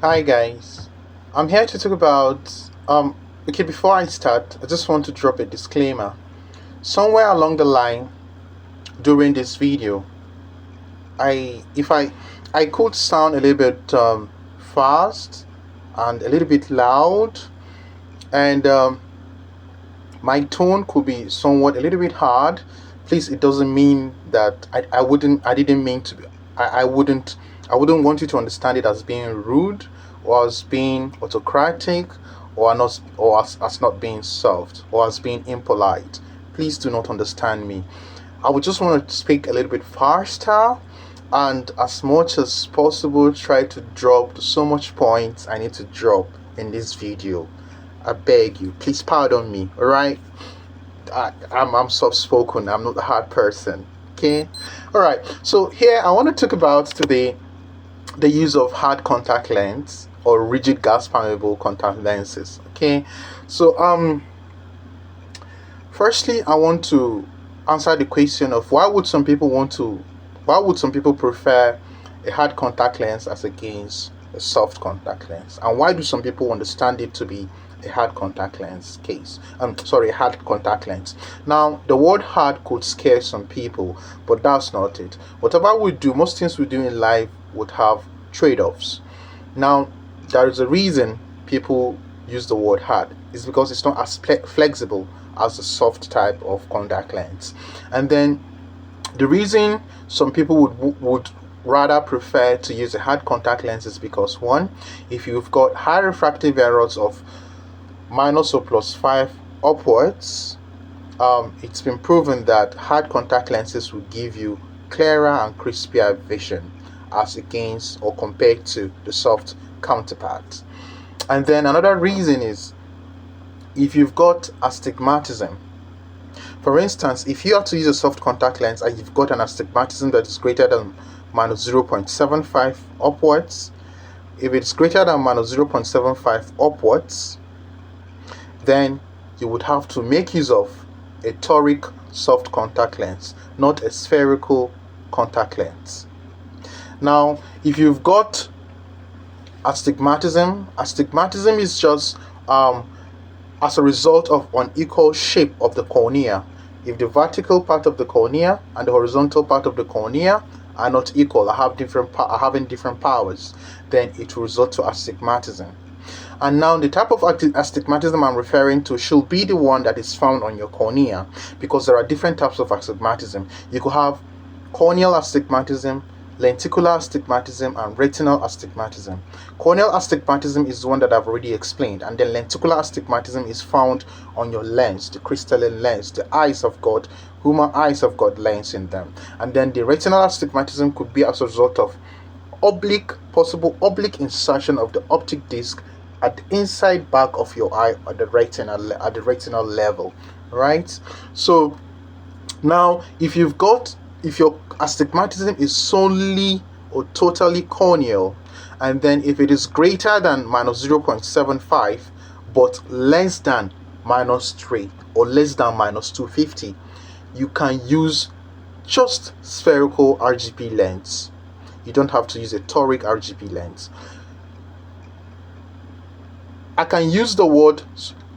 Hi guys, I'm here to talk about okay, before I start, I just want to drop a disclaimer. Somewhere along the line during this video, if I could sound a little bit fast and a little bit loud, and my tone could be somewhat a little bit hard. Please, it doesn't mean that I didn't mean to be, I wouldn't want you to understand it as being rude or as being autocratic or as not being soft or as being impolite. Please do not understand me. I would just want to speak a little bit faster and as much as possible try to drop so much points I need to drop in this video. I beg you, please pardon me, alright? I'm soft spoken, I'm not a hard person. Okay? Alright, so here I want to talk about today the use of hard contact lens or rigid gas permeable contact lenses. Okay, so firstly I want to answer the question of why would some people prefer a hard contact lens as against a soft contact lens, and why do some people understand it to be a hard contact lens case. A hard contact lens. Now, the word hard could scare some people, but that's not it. Whatever we do, most things we do in life would have trade-offs. Now, there is a reason people use the word hard. It's because it's not as flexible as the soft type of contact lens. And then the reason some people would rather prefer to use a hard contact lens is because, one, if you've got high refractive errors of minus or plus 5 upwards, it's been proven that hard contact lenses will give you clearer and crispier vision as against or compared to the soft counterpart. And then another reason is if you've got astigmatism. For instance, if you are to use a soft contact lens and you've got an astigmatism that is greater than minus 0.75 upwards, if it's greater than minus 0.75 upwards, then you would have to make use of a toric soft contact lens, not a spherical contact lens. Now, if you've got astigmatism is just as a result of unequal shape of the cornea. If the vertical part of the cornea and the horizontal part of the cornea are not equal, having different powers, then it will result to astigmatism. And now the type of astigmatism I'm referring to should be the one that is found on your cornea, because there are different types of astigmatism. You could have corneal astigmatism, lenticular astigmatism, and retinal astigmatism. Corneal astigmatism is the one that I've already explained, and then lenticular astigmatism is found on your lens, the crystalline lens, the eyes of God. Human eyes have got lens in them. And then the retinal astigmatism could be as a result of possible oblique insertion of the optic disc at the inside back of your eye at the retinal level, right? So now if your astigmatism is solely or totally corneal, and then if it is greater than minus 0.75 but less than minus 3 or less than minus 250, you can use just spherical RGP lens. You don't have to use a toric RGP lens. I can use the word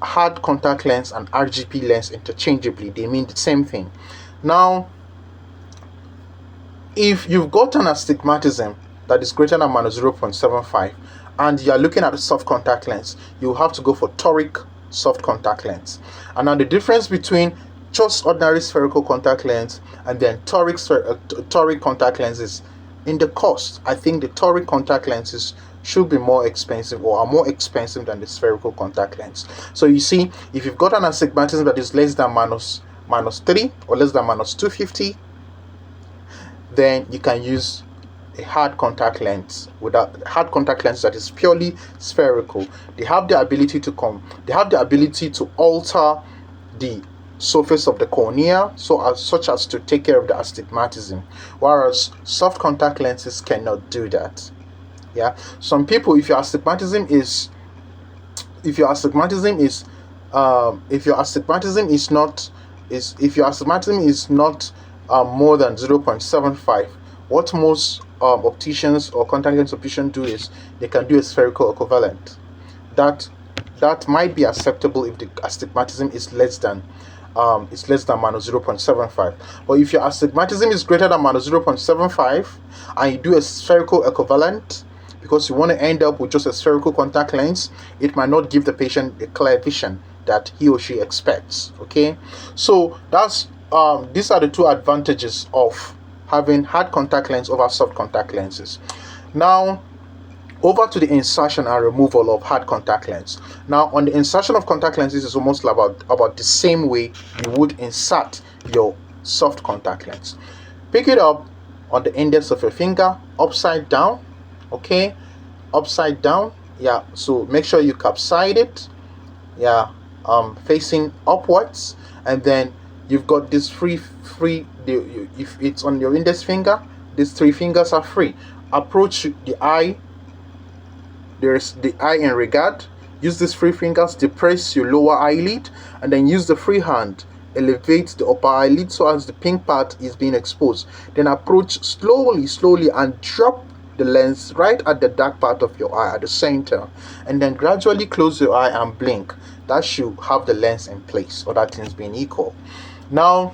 hard contact lens and RGP lens interchangeably. They mean the same thing. Now, if you've got an astigmatism that is greater than minus 0.75 and you are looking at a soft contact lens, you have to go for toric soft contact lens. And now the difference between just ordinary spherical contact lens and then toric contact lenses in the cost. I think the toric contact lenses should be more expensive or are more expensive than the spherical contact lens. So you see, if you've got an astigmatism that is less than minus 3 or less than minus 250, then you can use a hard contact lens that is purely spherical. They have the ability to alter the surface of the cornea such as to take care of the astigmatism, whereas soft contact lenses cannot do that. Yeah, some people, if your astigmatism is not more than 0.75 what most opticians or contact lens opticians do is they can do a spherical equivalent. That might be acceptable if the astigmatism is less than minus 0.75. But if your astigmatism is greater than minus 0.75 and you do a spherical equivalent, because you want to end up with just a spherical contact lens, it might not give the patient a clear vision that he or she expects. Okay, so that's these are the two advantages of having hard contact lens over soft contact lenses. Now, over to the insertion and removal of hard contact lens. Now, on the insertion of contact lenses is almost about the same way you would insert your soft contact lens. Pick it up on the index of your finger, upside down. Okay, upside down. Yeah, so make sure you capside it. Yeah, facing upwards, and then you've got this if it's on your index finger, these three fingers are free. Approach the eye. There's the eye in regard. Use these three fingers, depress your lower eyelid, and then use the free hand, elevate the upper eyelid so as the pink part is being exposed. Then approach slowly and drop the lens right at the dark part of your eye at the center, and then gradually close your eye and blink. That should have the lens in place, other things being equal. Now,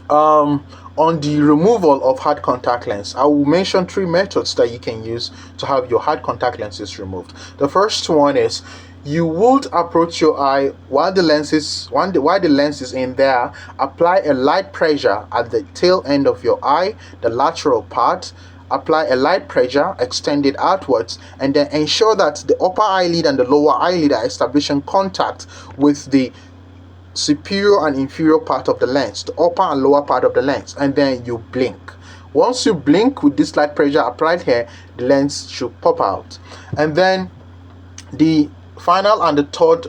on the removal of hard contact lens, I will mention three methods that you can use to have your hard contact lenses removed. The first one is you would approach your eye while the lens is in there. Apply a light pressure at the tail end of your eye, the lateral part. Apply a light pressure, extend it outwards, and then ensure that the upper eyelid and the lower eyelid are establishing contact with the superior and inferior part of the lens, the upper and lower part of the lens, and then you blink. Once you blink with this light pressure applied here, the lens should pop out. And then the final and the third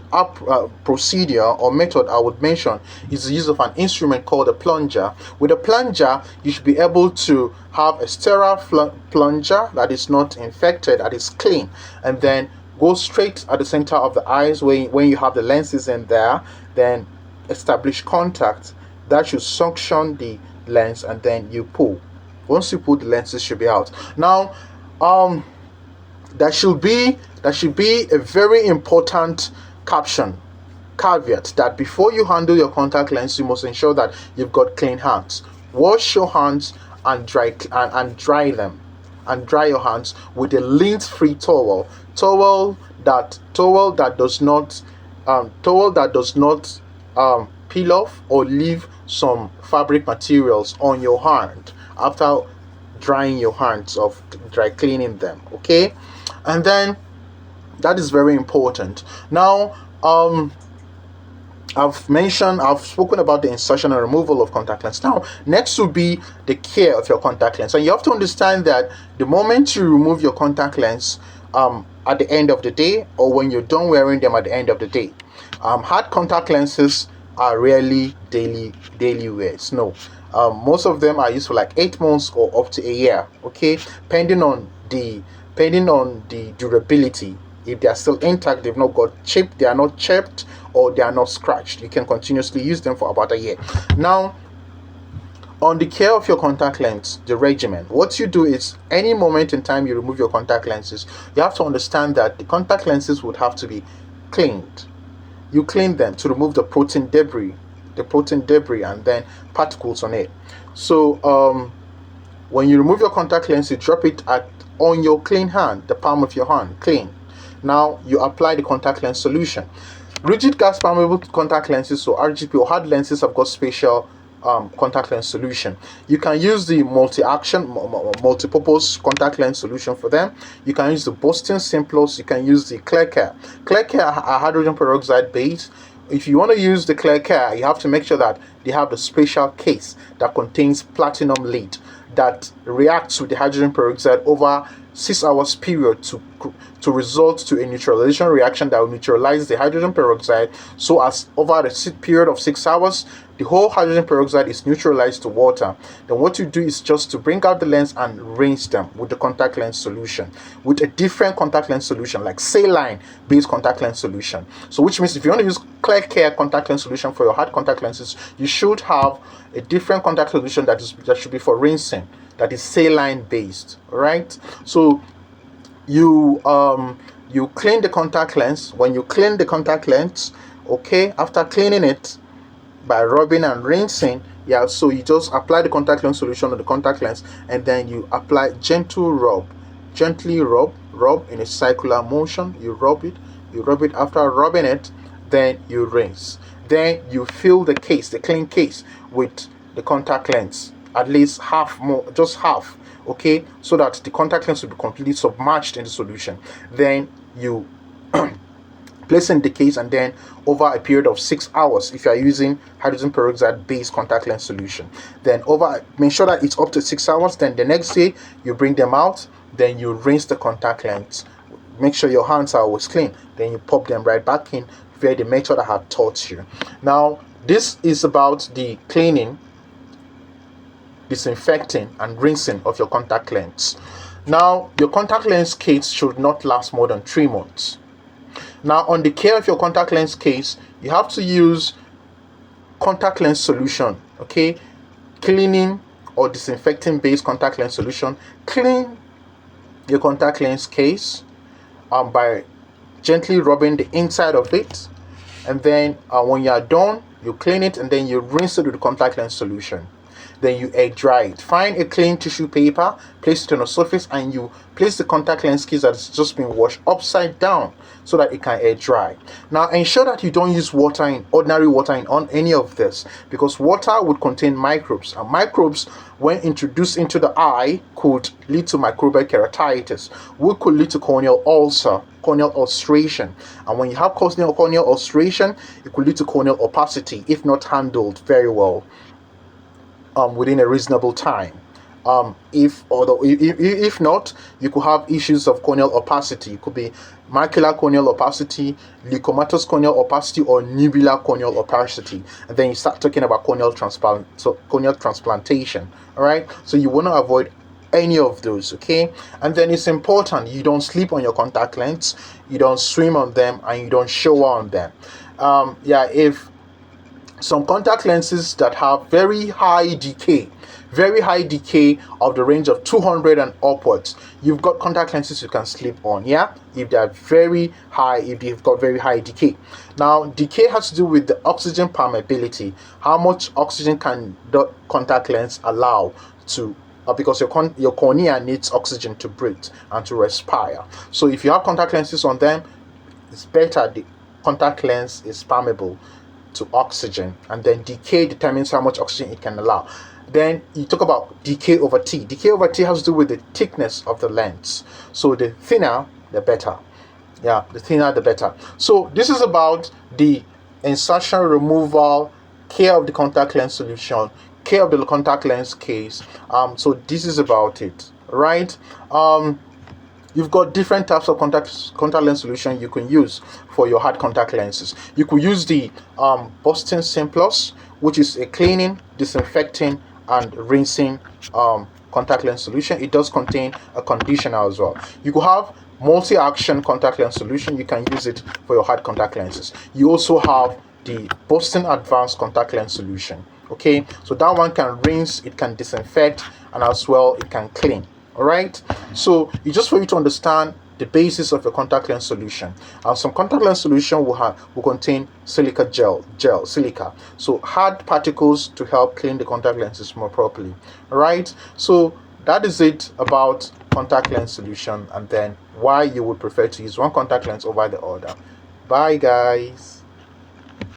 procedure or method I would mention is the use of an instrument called a plunger. With a plunger, you should be able to have a sterile plunger that is not infected, that is clean, and then go straight at the center of the eyes when you have the lenses in there. Then establish contact. That should suction the lens, and then you pull. Once you pull, the lenses should be out. Now, there should be a very important caveat that before you handle your contact lens, you must ensure that you've got clean hands. Wash your hands and dry them, and dry your hands with a lint-free towel that does not peel off or leave some fabric materials on your hand after drying your hands of dry cleaning them. Okay, and then that is very important. Now, I've spoken about the insertion and removal of contact lens. Now, next will be the care of your contact lens. And you have to understand that the moment you remove your contact lens at the end of the day, or when you're done wearing them at the end of the day, hard contact lenses are rarely daily wears. No, most of them are used for like 8 months or up to a year. Okay, depending on the durability. If they are still intact, they've not got chipped, they are not chipped, or they are not scratched, you can continuously use them for about a year. Now, on the care of your contact lens, the regimen, what you do is any moment in time you remove your contact lenses, you have to understand that the contact lenses would have to be cleaned. You clean them to remove the protein debris and then particles on it. So when you remove your contact lens, you drop it on your clean hand, the palm of your hand, clean. Now you apply the contact lens solution. Rigid gas permeable contact lenses, so RGP or hard lenses, have got special contact lens solution. You can use the multi-purpose contact lens solution for them. You can use the Boston Simplus. You can use the Clear Care. Clear Care are hydrogen peroxide based. If you want to use the Clear Care, you have to make sure that they have the special case that contains platinum lead that reacts with the hydrogen peroxide over 6 hours period to result to a neutralization reaction that will neutralize the hydrogen peroxide, so as over the period of 6 hours the whole hydrogen peroxide is neutralized to water, then what you do is just to bring out the lens and rinse them with the contact lens solution, with a different contact lens solution, like saline based contact lens solution. So which means if you want to use clear care contact lens solution for your hard contact lenses, you should have a different contact solution that should be for rinsing, that is saline based. All right, so you clean the contact lens. When you clean the contact lens, okay, after cleaning it by rubbing and rinsing, yeah, so you just apply the contact lens solution on the contact lens, and then you apply gently rub in a circular motion. You rub it. After rubbing it, then you rinse. Then you fill the case, the clean case, with the contact lens, at least half, more, just half, okay, so that the contact lens will be completely submerged in the solution. Then you place in the case, and then over a period of 6 hours, if you are using hydrogen peroxide based contact lens solution, then make sure that it's up to 6 hours. Then the next day you bring them out, then you rinse the contact lens. Make sure your hands are always clean. Then you pop them right back in via the method I have taught you. Now this is about the cleaning, disinfecting and rinsing of your contact lens. Now your contact lens case should not last more than 3 months. Now on the care of your contact lens case, you have to use contact lens solution, okay, cleaning or disinfecting based contact lens solution. Clean your contact lens case by gently rubbing the inside of it, and then when you are done, you clean it, and then you rinse it with the contact lens solution. Then you air dry it. Find a clean tissue paper, place it on a surface, and you place the contact lens case that has just been washed upside down so that it can air dry. Now ensure that you don't use ordinary water on any of this, because water would contain microbes, and microbes, when introduced into the eye, could lead to microbial keratitis, which could lead to corneal ulcer, corneal ulceration. And when you have corneal ulceration, it could lead to corneal opacity if not handled very well within a reasonable time. If not, you could have issues of corneal opacity. It could be macular corneal opacity, leukomatous corneal opacity, or nubular corneal opacity. And then you start talking about corneal transplantation. All right, so you want to avoid any of those, okay? And then it's important you don't sleep on your contact lens, you don't swim on them, and you don't shower on them. If some contact lenses that have very high decay of the range of 200 and upwards, you've got contact lenses you can sleep on, yeah, if they're very high, if they've got very high decay. Now decay has to do with the oxygen permeability. How much oxygen can the contact lens allow to because your cornea needs oxygen to breathe and to respire. So if you have contact lenses on them, it's better the contact lens is permeable to oxygen, and then decay determines how much oxygen it can allow. Then you talk about decay over T. Decay over T has to do with the thickness of the lens. So the thinner, the better. Yeah, the thinner, the better. So this is about the insertion, removal, care of the contact lens solution, care of the contact lens case. So this is about it, right? You've got different types of contact lens solution you can use for your hard contact lenses. You could use the Boston Simplus, which is a cleaning, disinfecting, and rinsing contact lens solution. It does contain a conditioner as well. You could have multi-action contact lens solution. You can use it for your hard contact lenses. You also have the Boston Advanced contact lens solution. Okay, so that one can rinse, it can disinfect, and as well it can clean. All right, so it's just for you to understand the basis of a contact lens solution. And some contact lens solution will contain silica silica, so hard particles to help clean the contact lenses more properly. All right, so that is it about contact lens solution, and then why you would prefer to use one contact lens over the other. Bye guys.